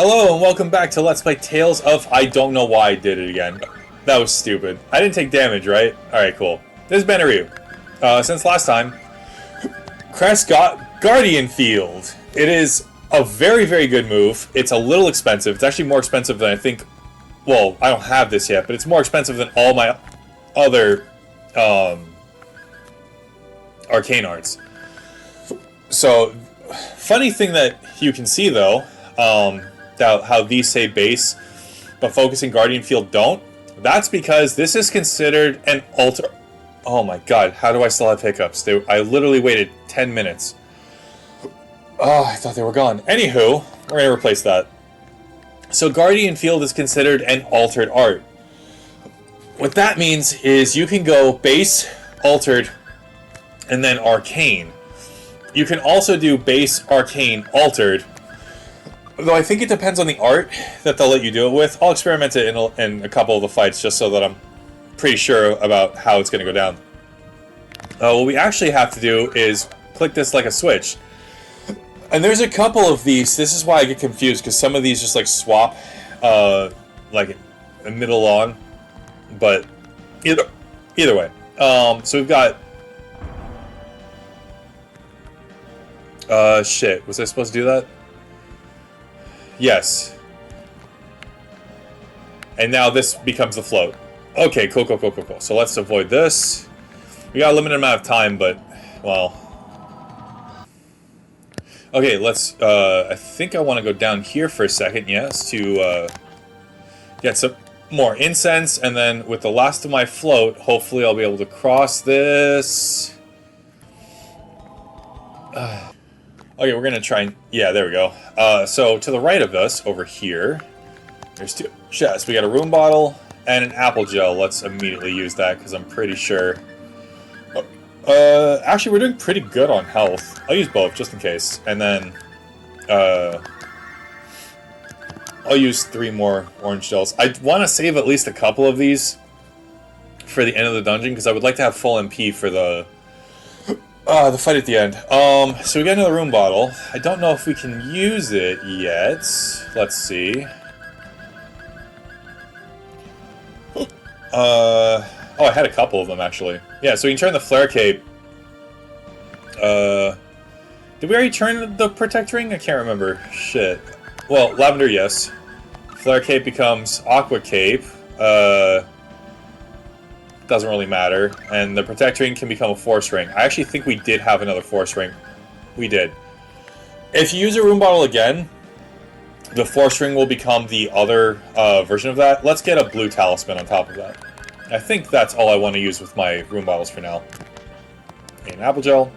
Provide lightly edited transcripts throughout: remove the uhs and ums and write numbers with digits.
Hello and welcome back to Let's Play Tales of... I don't know why I did it again. That was stupid. I didn't take damage, right? Alright, cool. This is Banneroo. Since last time, Crest got Guardian Field. It is a very, very good move. It's a little expensive. It's actually more expensive than I think... Well, I don't have this yet, but it's more expensive than all my other arcane arts. So, funny thing that you can see, though... how these say base, but focusing Guardian Field don't. That's because this is considered an alter... Oh my god, how do I still have hiccups? I literally waited 10 minutes. Oh, I thought they were gone. Anywho, we're going to replace that. So Guardian Field is considered an altered art. What that means is you can go base, altered, and then arcane. You can also do base, arcane, altered. Though I think it depends on the art that they'll let you do it with. I'll experiment it in a couple of the fights just so that I'm pretty sure about how it's going to go down. What we actually have to do is click this like a switch. And there's a couple of these. This is why I get confused, because some of these just like swap like a middle on. But either way. So we've got... shit. Was I supposed to do that? Yes. And now this becomes the float. Okay, cool. So let's avoid this. We got a limited amount of time, but, well... Okay, let's, I think I want to go down here for a second, yes, to, get some more incense, and then with the last of my float, hopefully I'll be able to cross this... Okay, we're gonna try and... Yeah, there we go. So, to the right of us, over here, there's two chests. We got a room bottle and an apple gel. Let's immediately use that, because I'm pretty sure... actually, we're doing pretty good on health. I'll use both, just in case. And then, I'll use 3 more orange gels. I want to save at least a couple of these for the end of the dungeon, because I would like to have full MP for the fight at the end. So we got another room bottle. I don't know if we can use it yet. Let's see. Oh, I had a couple of them, actually. Yeah, so we can turn the flare cape. Did we already turn the protect ring? I can't remember. Shit. Well, lavender, yes. Flare cape becomes aqua cape. Doesn't really matter. And the protect ring can become a force ring. I actually think we did have another force ring. We did. If you use a room bottle again, the force ring will become the other version of that. Let's get a blue talisman on top of that. I think that's all I want to use with my room bottles for now. Okay, an apple gel.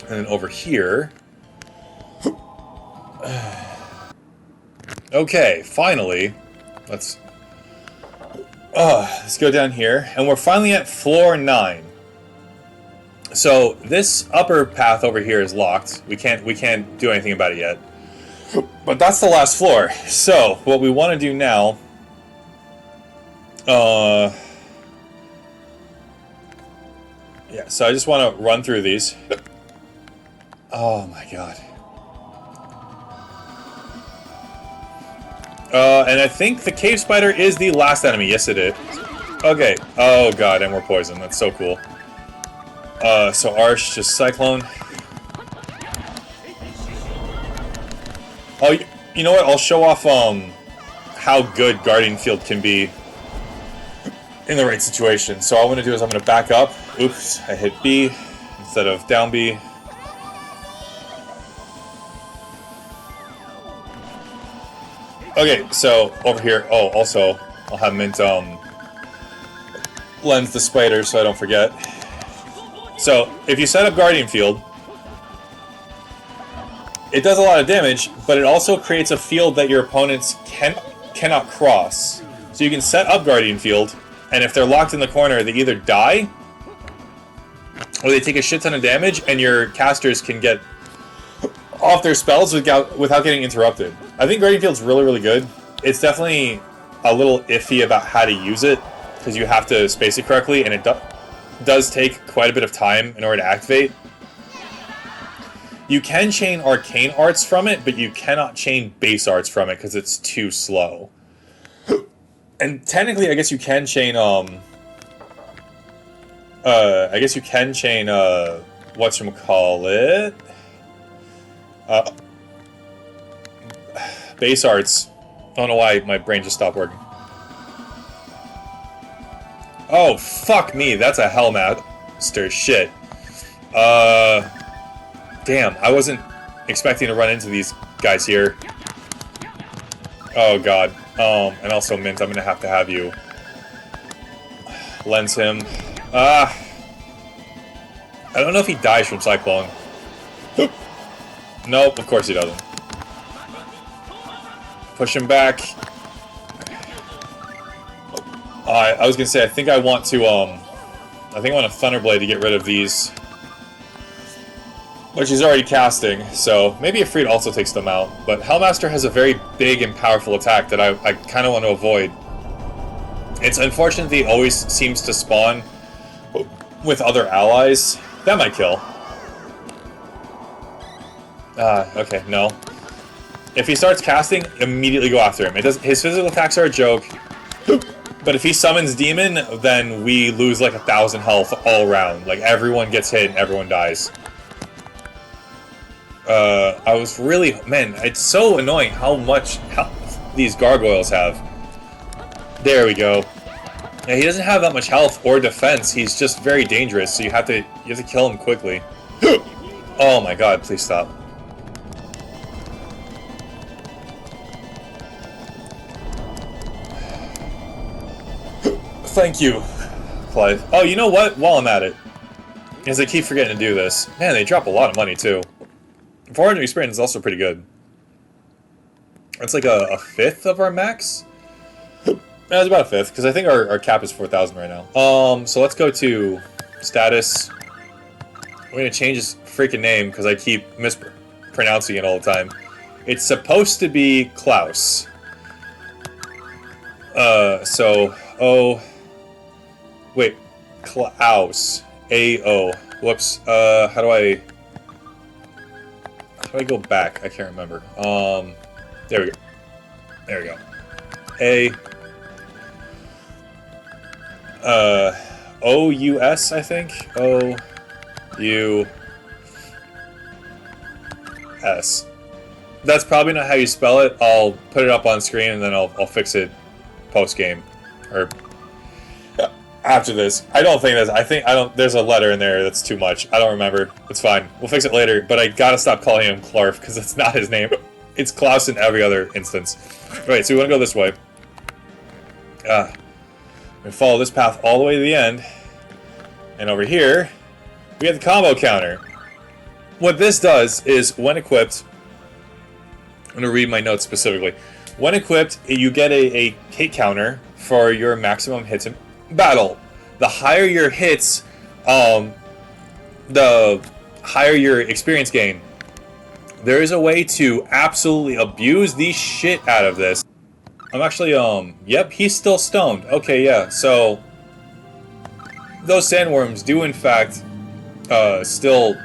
And then over here... Okay, finally. Let's go down here. And we're finally at floor 9. So, this upper path over here is locked. We can't do anything about it yet. But that's the last floor. So, what we want to do now... yeah, so I just want to run through these. Oh my god. And I think the cave spider is the last enemy. Yes, it is. Okay. Oh god, and we're poisoned. That's so cool. So Arsh, just Cyclone. Oh, you know what? I'll show off, how good Guardian Field can be in the right situation. So all I'm going to do is I'm going to back up. Oops, I hit B instead of down B. Okay, so over here, oh, also, I'll have Mint lens the spider so I don't forget. So, if you set up Guardian Field, it does a lot of damage, but it also creates a field that your opponents cannot cross. So you can set up Guardian Field, and if they're locked in the corner, they either die, or they take a shit ton of damage, and your casters can get off their spells without getting interrupted. I think Guardian Field's really, really good. It's definitely a little iffy about how to use it, because you have to space it correctly, and it does take quite a bit of time in order to activate. You can chain arcane arts from it, but you cannot chain base arts from it because it's too slow. And technically, I guess you can chain, I guess you can chain, whatchamacallit? Base arts. I don't know why my brain just stopped working. Oh, fuck me, that's a Hellmaster shit. Damn, I wasn't expecting to run into these guys here. Oh god. And also, Mint, I'm gonna have to have you lens him. I don't know if he dies from Cyclone. Nope, of course he doesn't. Push him back. I was gonna say, I think I want to, I think I want a Thunderblade to get rid of these. Which he's already casting, so maybe Ifrit also takes them out. But Hellmaster has a very big and powerful attack that I kind of want to avoid. It's unfortunate that he always seems to spawn with other allies. That might kill. Okay, no. If he starts casting, immediately go after him. His physical attacks are a joke. But if he summons Demon, then we lose like 1,000 health all around. Like, everyone gets hit and everyone dies. I was really... Man, it's so annoying how much health these gargoyles have. There we go. Yeah, he doesn't have that much health or defense. He's just very dangerous, so you have to kill him quickly. Oh my god, please stop. Thank you, Clive. Oh, you know what? While I'm at it, because I keep forgetting to do this. Man, they drop a lot of money, too. 400 experience is also pretty good. It's like a fifth of our max? No, it's about a fifth, because I think our cap is 4,000 right now. So let's go to status. We're going to change his freaking name, because I keep mispronouncing it all the time. It's supposed to be Klaus. Wait, Klaus. A-O. Whoops. How do I go back? I can't remember. There we go. There we go. O-U-S, I think? O-U-S. That's probably not how you spell it. I'll put it up on screen and then I'll fix it post-game. Or after this. I don't think there's a letter in there that's too much. I don't remember. It's fine. We'll fix it later, but I gotta stop calling him Clarf, because it's not his name. It's Klaus in every other instance. Right, so we want to go this way. We follow this path all the way to the end. And over here, we have the combo counter. What this does is, when equipped... I'm going to read my notes specifically. When equipped, you get a hit counter for your maximum hits in battle. The higher your hits, the higher your experience gain. There is a way to absolutely abuse the shit out of this. I'm actually, yep, he's still stoned. Okay, yeah, so those sandworms do, in fact, still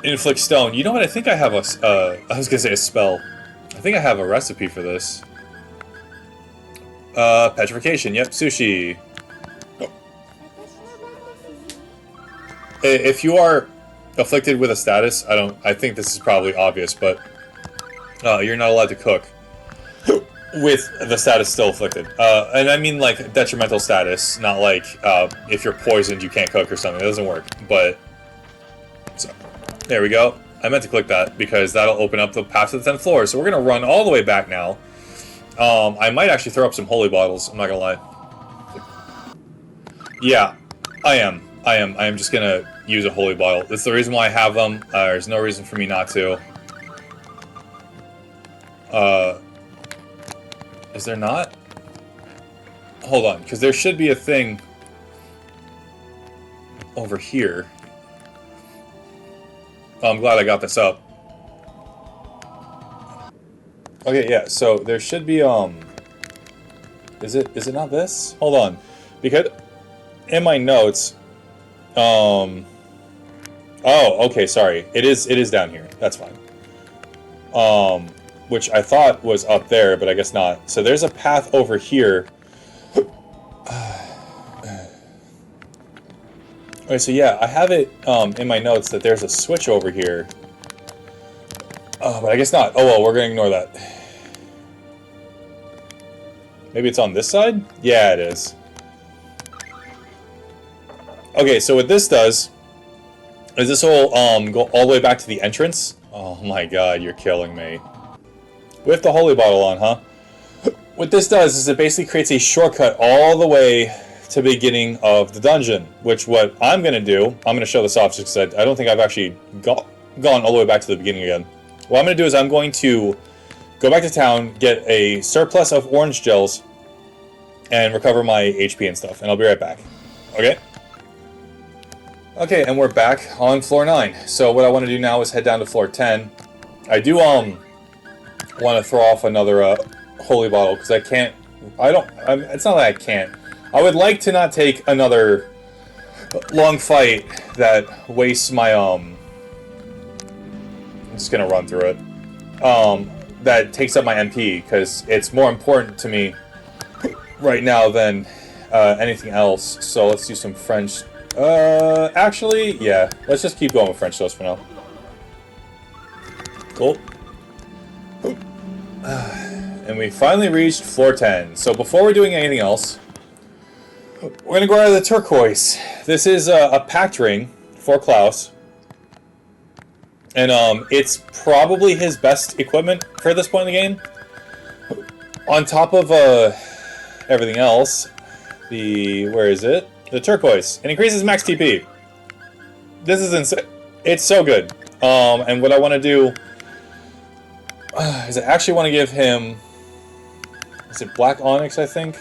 inflict stone. You know what, I think I have I was gonna say a spell. I think I have a recipe for this. Petrification, yep, sushi. Oh. If you are afflicted with a status, I think this is probably obvious, but you're not allowed to cook with the status still afflicted. And I mean like detrimental status, not like if you're poisoned you can't cook or something. It doesn't work, but so there we go. I meant to click that because that'll open up the path to the 10th floor. So we're gonna run all the way back now. I might actually throw up some holy bottles, I'm not gonna lie. Yeah, I am just gonna use a holy bottle. That's the reason why I have them. There's no reason for me not to. Is there not? Hold on, because there should be a thing over here. Oh, I'm glad I got this up. Okay, yeah, so there should be, is it not this? Hold on. Because in my notes, Oh, okay, sorry. It is down here. That's fine. Which I thought was up there, but I guess not. So there's a path over here. Okay, so yeah, I have it in my notes that there's a switch over here. But I guess not. Oh well, we're gonna ignore that. Maybe it's on this side? Yeah, it is. Okay, so what this does is this will go all the way back to the entrance. Oh my god, you're killing me. With the holy bottle on, huh? What this does is it basically creates a shortcut all the way to the beginning of the dungeon. Which what I'm going to do, I'm going to show this off just because I don't think I've actually gone all the way back to the beginning again. What I'm going to do is I'm going to go back to town, get a surplus of orange gels, and recover my HP and stuff. And I'll be right back. Okay? Okay, and we're back on floor 9. So what I want to do now is head down to floor 10. I do want to throw off another holy bottle because I can't. It's not that I can't. I would like to not take another long fight that wastes my I'm just gonna run through it. That takes up my MP because it's more important to me right now than anything else. So let's do some French. Actually, yeah. Let's just keep going with French toast for now. Cool. And we finally reached floor 10. So before we're doing anything else, we're going to go out of the turquoise. This is a pact ring for Klaus. And it's probably his best equipment for this point in the game. On top of everything else, where is it? The turquoise. It increases max TP. This is insane. It's so good. And what I want to do is I actually want to give him... Is it Black Onyx, I think?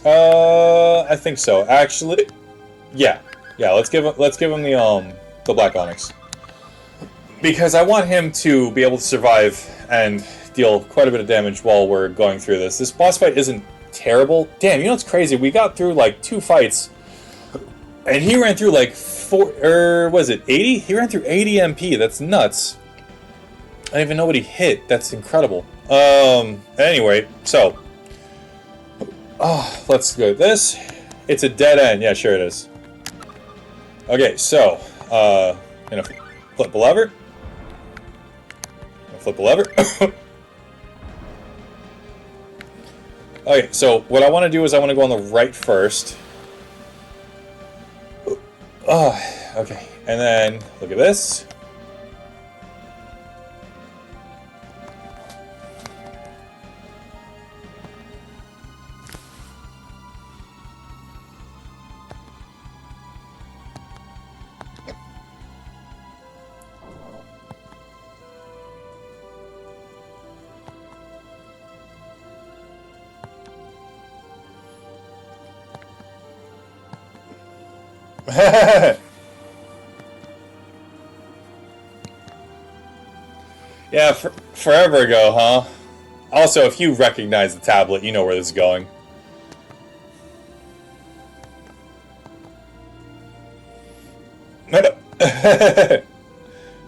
I think so. Actually, yeah. Let's give him the Black Onyx. Because I want him to be able to survive and deal quite a bit of damage while we're going through this. This boss fight isn't terrible. Damn, you know what's crazy? We got through like 2 fights, and he ran through like 80? He ran through 80 MP. That's nuts. I don't even know what he hit. That's incredible. Anyway, so let's go with this. It's a dead end. Yeah, sure it is. Okay, so gonna flip the lever. Flip the lever. Okay, so what I want to do is I want to go on the right first. Okay, and then look at this. Yeah, forever ago, huh? Also, if you recognize the tablet, you know where this is going.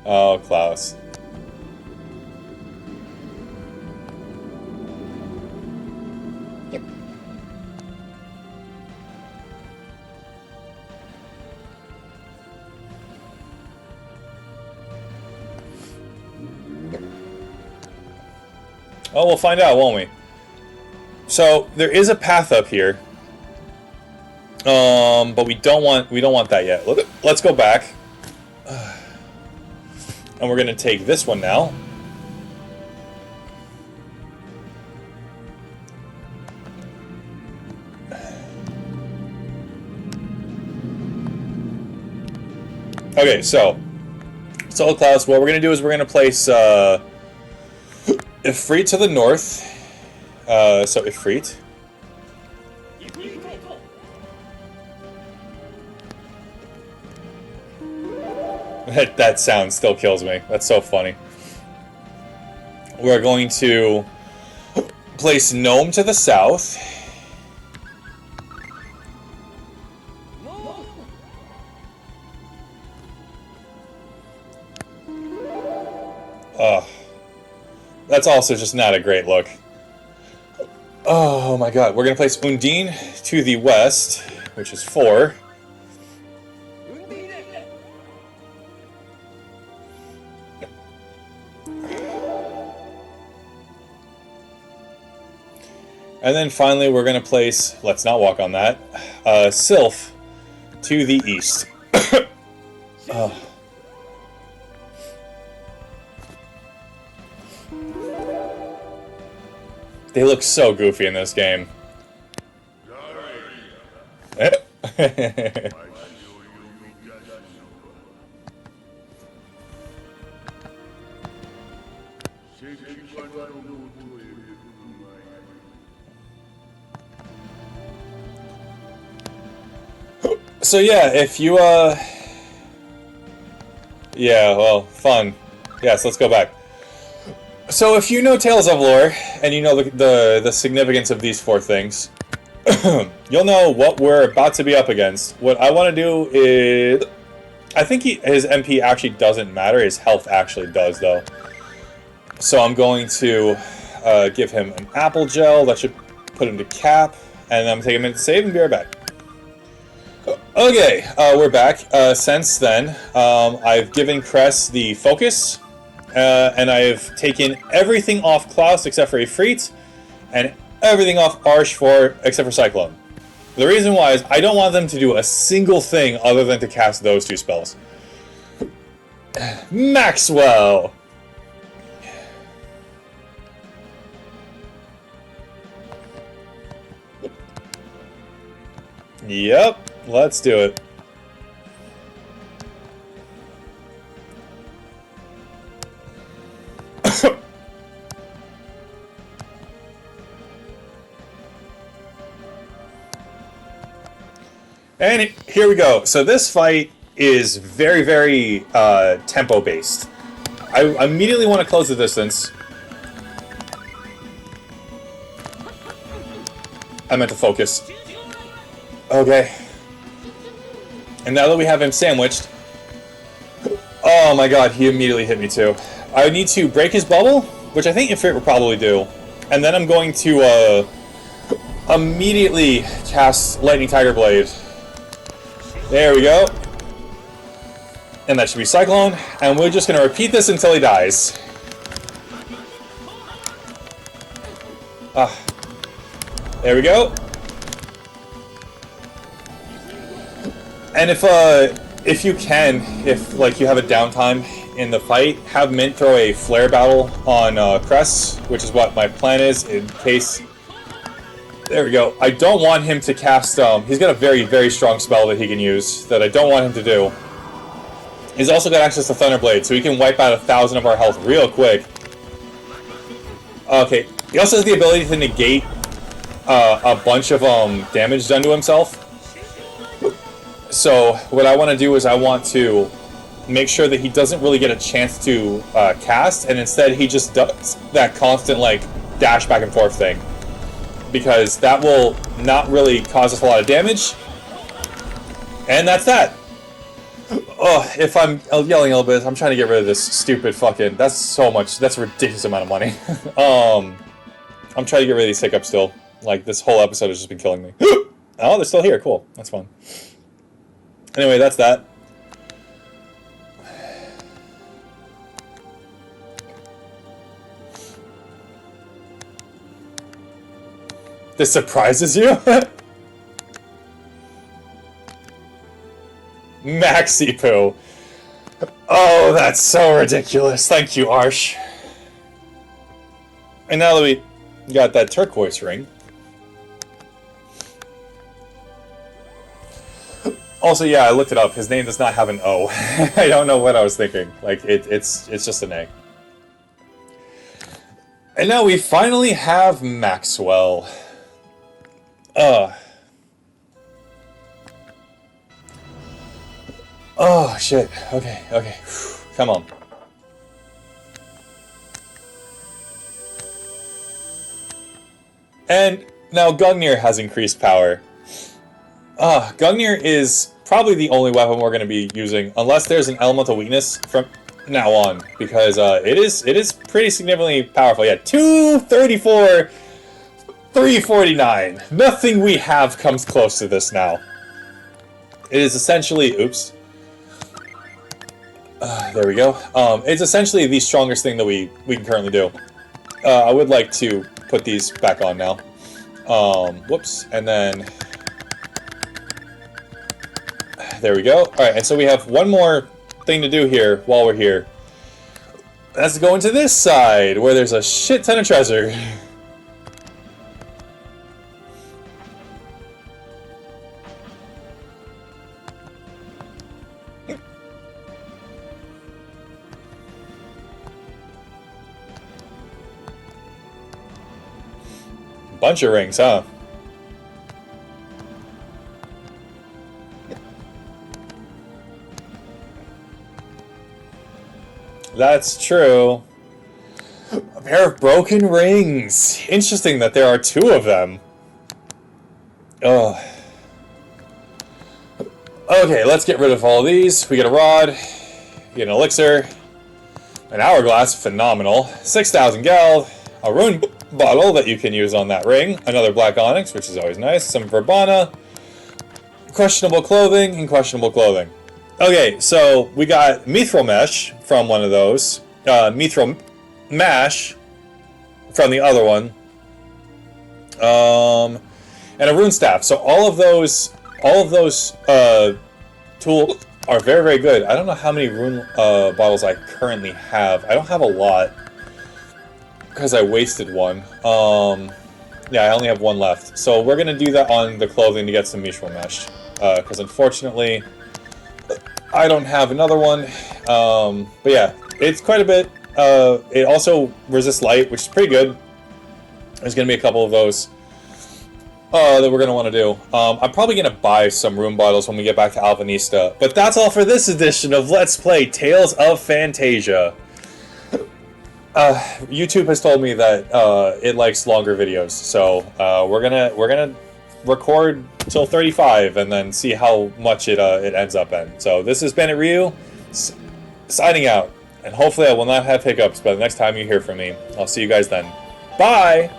Oh, Klaus. Oh, we'll find out, won't we? So there is a path up here, but we don't want that yet. Let's go back, and we're gonna take this one now. Okay, so Klaus, what we're gonna do is we're gonna place Ifrit to the north. So Ifrit. That sound still kills me. That's so funny. We're going to place Gnome to the south. Oh, that's also just not a great look. Oh my god, we're gonna place Undine to the west, which is 4. And then finally we're gonna place, let's not walk on that, Sylph to the east. Oh. They look so goofy in this game. So yeah, if you yeah, well, fun. Yes, let's go back. So if you know Tales of Lore, and you know the significance of these 4 things, you'll know what we're about to be up against. What I want to do is... I think his MP actually doesn't matter, his health actually does, though. So I'm going to give him an apple gel, that should put him to cap, and then I'm going to take a minute to save and be right back. Okay, we're back. Since then, I've given Cress the focus, and I've taken everything off Klaus except for Ifrit, and everything off Arsh except for Cyclone. The reason why is I don't want them to do a single thing other than to cast those 2 spells. Maxwell! Yep, let's do it. And here we go. So this fight is very, very tempo-based. I immediately want to close the distance. I meant to focus. Okay. And now that we have him sandwiched... Oh my god, he immediately hit me too. I need to break his bubble, which I think Ifrit will probably do. And then I'm going to immediately cast Lightning Tiger Blade. There we go. And that should be Cyclone. And we're just going to repeat this until he dies. There we go. And if you can, if like you have a downtime in the fight, have Mint throw a flare battle on Cress, which is what my plan is in case. There we go. I don't want him to cast. He's got a very, very strong spell that he can use that I don't want him to do. He's also got access to Thunderblade, so he can wipe out 1,000 of our health real quick. Okay. He also has the ability to negate a bunch of damage done to himself. So what I want to do is I want to make sure that he doesn't really get a chance to cast, and instead he just does that constant like dash back and forth thing. Because that will not really cause us a lot of damage. And that's that. Oh, if I'm yelling a little bit, I'm trying to get rid of this stupid fucking... That's so much. That's a ridiculous amount of money. I'm trying to get rid of these hiccups still. Like, this whole episode has just been killing me. Oh, they're still here. Cool. That's fun. Anyway, that's that. This surprises you? Maxi Poo. Oh, that's so ridiculous. Thank you, Arsh. And now that we got that turquoise ring. Also, yeah, I looked it up. His name does not have an O. I don't know what I was thinking. Like, it's just an A. And now we finally have Maxwell. Oh, shit. Okay, okay. Come on. And now Gungnir has increased power. Gungnir is probably the only weapon we're going to be using, unless there's an elemental weakness from... now on, because it is pretty significantly powerful. Yeah, 234, 349. Nothing we have comes close to this now. It is essentially, oops. There we go. It's essentially the strongest thing that we can currently do. I would like to put these back on now. Whoops, and then there we go. All right, and so we have one more thing to do here while we're here. Let's go into this side where there's a shit ton of treasure. Bunch of rings, huh? That's true. A pair of broken rings. Interesting that there are two of them. Ugh. Okay, let's get rid of all of these. We get a rod, we get an elixir, an hourglass, phenomenal, 6,000 gal, a rune bottle that you can use on that ring, another black onyx, which is always nice, some verbana, questionable clothing, and questionable clothing. Okay, so we got mithril mesh from one of those, mithril mash from the other one, and a rune staff. So all of those tools are very, very good. I don't know how many rune bottles I currently have. I don't have a lot because I wasted one. Yeah, I only have one left. So we're gonna do that on the clothing to get some mithril mesh, because unfortunately I don't have another one. But yeah, it's quite a bit. It also resists light, which is pretty good. There's going to be a couple of those that we're going to want to do. I'm probably going to buy some rune bottles when we get back to Alvanista. But that's all for this edition of Let's Play Tales of Phantasia. YouTube has told me that it likes longer videos, so we're gonna record till 35 and then see how much it ends up in. So this has been Ryu, signing out, and hopefully I will not have hiccups by the next time you hear from me. I'll see you guys then. Bye!